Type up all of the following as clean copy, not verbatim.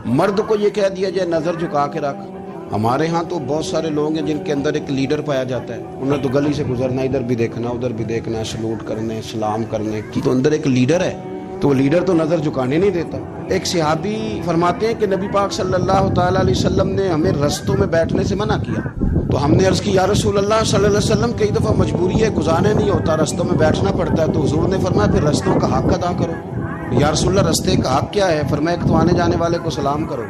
مرد کو یہ کہہ دیا جائے نظر جھکا کے رکھ. ہمارے ہاں تو بہت سارے لوگ ہیں جن کے اندر ایک لیڈر پایا جاتا ہے. انہیں تو گلی سے گزرنا، ادھر بھی دیکھنا ادھر بھی دیکھنا، سلوٹ کرنے سلام کرنے کی، تو اندر ایک لیڈر ہے تو وہ لیڈر تو نظر جھکانے نہیں دیتا. ایک صحابی فرماتے ہیں کہ نبی پاک صلی اللہ تعالی علیہ وسلم نے ہمیں رستوں میں بیٹھنے سے منع کیا. تو ہم نے عرض کی یا رسول اللہ صلی اللہ علیہ وسلم، کئی دفعہ مجبوری ہے، گزارنے نہیں ہوتا، رستوں میں بیٹھنا پڑتا ہے. تو حضور نے فرمایا پھر رستوں کا حق ادا کرو. یا رسول اللہ رستے کا حق کیا ہے؟ فرمایا ایک تو آنے جانے والے کو سلام کرو،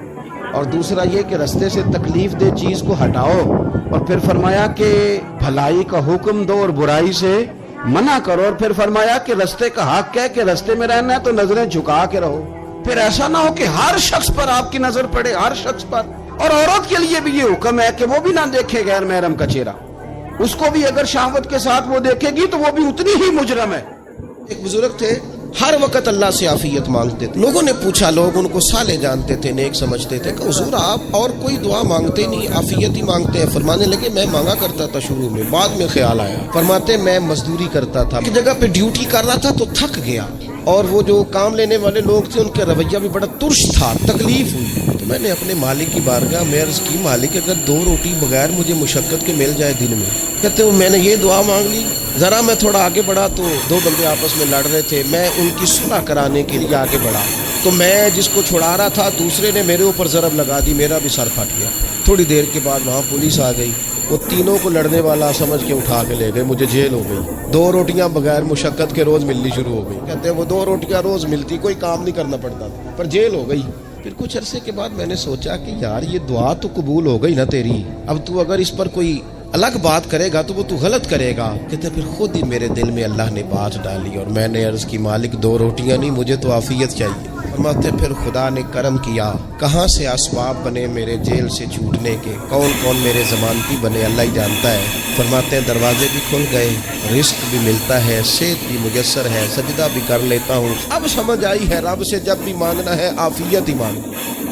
اور دوسرا یہ کہ رستے سے تکلیف دہ چیز کو ہٹاؤ، اور پھر فرمایا کہ بھلائی کا حکم دو اور برائی سے منع کرو، اور پھر فرمایا کہ رستے کا حق کیا ہے کہ رستے میں رہنا ہے تو نظریں جھکا کے رہو. پھر ایسا نہ ہو کہ ہر شخص پر آپ کی نظر پڑے، ہر شخص پر. اور عورت کے لیے بھی یہ حکم ہے کہ وہ بھی نہ دیکھے غیر محرم کا چہرہ. اس کو بھی اگر شہوت کے ساتھ وہ دیکھے گی تو وہ بھی اتنی ہی مجرم ہے. ایک بزرگ تھے، ہر وقت اللہ سے عافیت مانگتے تھے. لوگوں نے پوچھا، لوگ ان کو صالح جانتے تھے، نیک سمجھتے تھے، کہ حضور آپ اور کوئی دعا مانگتے نہیں، عافیت ہی مانگتے ہیں. فرمانے لگے میں مانگا کرتا تھا شروع میں، بعد میں خیال آیا. فرماتے میں مزدوری کرتا تھا، ایک جگہ پہ ڈیوٹی کر رہا تھا تو تھک گیا، اور وہ جو کام لینے والے لوگ تھے ان کا رویہ بھی بڑا ترش تھا، تکلیف ہوئی. تو میں نے اپنے مالک کی بارگاہ میں عرض کی، مالک اگر 2 روٹی بغیر مجھے مشقت کے مل جائے دن میں. کہتے ہیں میں نے یہ دعا مانگ لی. ذرا میں تھوڑا آگے بڑھا تو 2 بندے آپس میں لڑ رہے تھے، میں ان کی صلح کرانے کے لیے آگے بڑھا تو میں جس کو چھڑا رہا تھا دوسرے نے میرے اوپر ضرب لگا دی، میرا بھی سر پھٹ گیا. تھوڑی دیر کے بعد وہاں پولیس آ گئی، وہ تینوں کو لڑنے والا سمجھ کے اٹھا کے لے گئے. مجھے جیل ہو گئی. 2 روٹیاں بغیر مشقت کے روز ملنی شروع ہو گئی. کہتے ہیں وہ 2 روٹیاں روز ملتی، کوئی کام نہیں کرنا پڑتا، پر جیل ہو گئی. پھر کچھ عرصے کے بعد میں نے سوچا کہ یار یہ دعا تو قبول ہو گئی نا تیری، اب تو اگر اس پر کوئی الگ بات کرے گا تو وہ تو غلط کرے گا. کہتے پھر خود ہی میرے دل میں اللہ نے بات ڈالی اور میں نے عرض کی مالک 2 روٹیاں نہیں، مجھے تو عافیت چاہیے. فرماتے پھر خدا نے کرم کیا، کہاں سے اسباب بنے میرے جیل سے چھوٹنے کے، کون کون میرے ضمانتی بنے اللہ ہی جانتا ہے. فرماتے ہیں دروازے بھی کھل گئے، رزق بھی ملتا ہے، صحت بھی میسر ہے، سجدہ بھی کر لیتا ہوں. اب سمجھ آئی ہے رب سے جب بھی مانگنا ہے عافیت ہی مانگو.